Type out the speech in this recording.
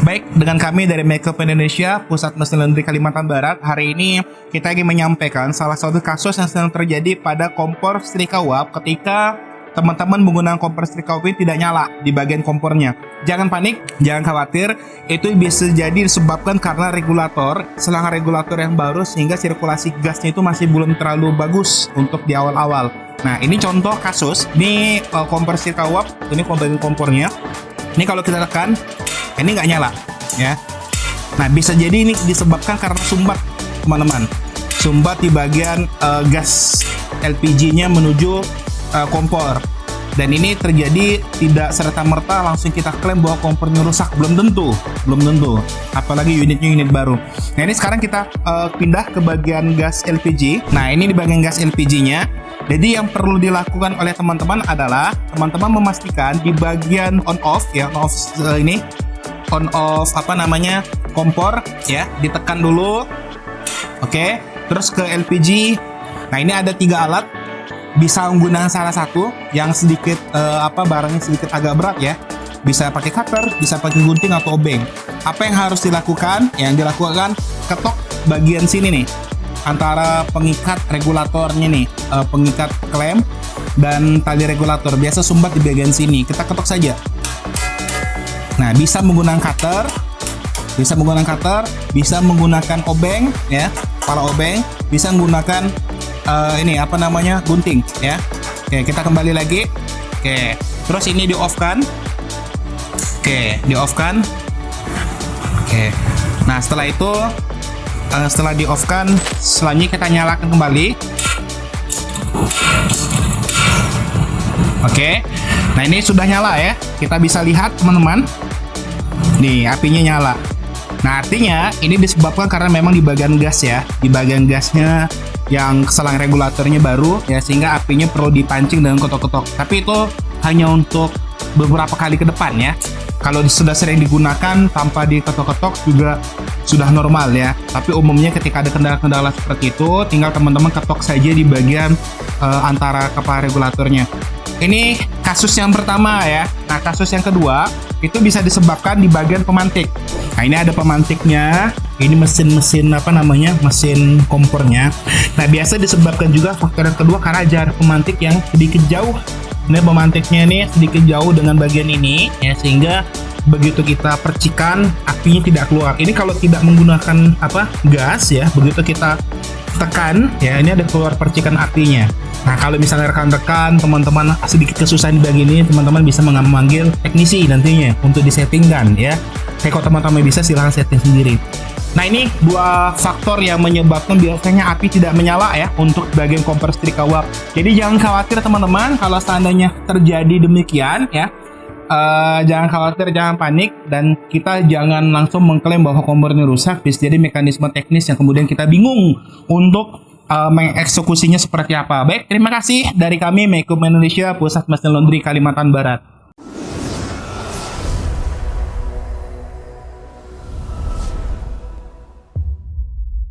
Baik, dengan kami dari Makeup Indonesia, Pusat Mesin Laundry Kalimantan Barat. Hari ini kita ingin menyampaikan salah satu kasus yang sedang terjadi pada kompor setrika uap ketika teman-teman menggunakan kompor setrika uap ini tidak nyala di bagian kompornya. Jangan panik, jangan khawatir, itu bisa jadi disebabkan karena regulator, selang regulator yang baru sehingga sirkulasi gasnya itu masih belum terlalu bagus untuk di awal-awal. Nah, ini contoh kasus, ini kompor setrika uap, ini bagian kompornya. Ini kalau kita tekan, ini nggak nyala, ya. Nah, bisa jadi ini disebabkan karena sumbat, teman-teman. Sumbat di bagian gas LPG-nya menuju kompor. Dan ini terjadi tidak serta-merta langsung kita klaim bahwa kompornya rusak. Belum tentu. Apalagi unitnya unit baru. Nah, ini sekarang kita pindah ke bagian gas LPG. Nah, ini di bagian gas LPG-nya. Jadi yang perlu dilakukan oleh teman-teman adalah teman-teman memastikan di bagian on off ya, on off kompor ya, ditekan dulu. Oke, terus ke LPG. Nah, ini ada 3 alat. Bisa menggunakan salah satu yang sedikit barangnya sedikit agak berat ya. Bisa pakai cutter, bisa pakai gunting atau obeng. Apa yang harus dilakukan? Yang dilakukan ketok bagian sini nih, antara pengikat regulatornya nih, pengikat klem dan tali regulator. Biasa sumbat di bagian sini. Kita ketok saja. Nah, bisa menggunakan cutter, bisa menggunakan obeng ya, kepala obeng, bisa menggunakan gunting ya. Oke, kita kembali lagi. Oke, terus ini di off kan. Oke, nah setelah itu setelah di off kan, selanjutnya kita nyalakan kembali. Oke, nah ini sudah nyala ya. Kita bisa lihat teman-teman, nih apinya nyala. Nah, artinya ini disebabkan karena memang di bagian gas ya, di bagian gasnya yang selang regulatornya baru ya, sehingga apinya perlu dipancing dengan ketok-ketok. Tapi itu hanya untuk beberapa kali ke depan ya. Kalau sudah sering digunakan tanpa diketok-ketok juga sudah normal ya. Tapi umumnya ketika ada kendala-kendala seperti itu, tinggal teman-teman ketok saja di bagian antara kepala regulatornya. Ini kasus yang pertama ya. Nah, kasus yang kedua itu bisa disebabkan di bagian pemantik. Nah, ini ada pemantiknya. Ini mesin kompornya. Nah, biasa disebabkan juga faktor yang kedua karena jarak pemantik yang sedikit jauh. Ini pemantiknya ini sedikit jauh dengan bagian ini ya, sehingga begitu kita percikan apinya tidak keluar. Ini kalau tidak menggunakan gas ya, begitu kita tekan ya, ini ada keluar percikan apinya. Nah, kalau misalnya rekan-rekan teman-teman sedikit kesusahan di bagian ini, teman-teman bisa memanggil teknisi nantinya untuk disettingkan ya. Kalau teman-teman bisa, silahkan setting sendiri. Nah, ini 2 faktor yang menyebabkan biasanya api tidak menyala ya untuk bagian kompor setrika uap. Jadi jangan khawatir teman-teman kalau seandainya terjadi demikian ya. Jangan khawatir, jangan panik, dan kita jangan langsung mengklaim bahwa kompornya rusak. Bisa jadi mekanisme teknis yang kemudian kita bingung untuk mengeksekusinya seperti apa. Baik, terima kasih dari kami Makeup Indonesia, Pusat Mesin Laundry Kalimantan Barat.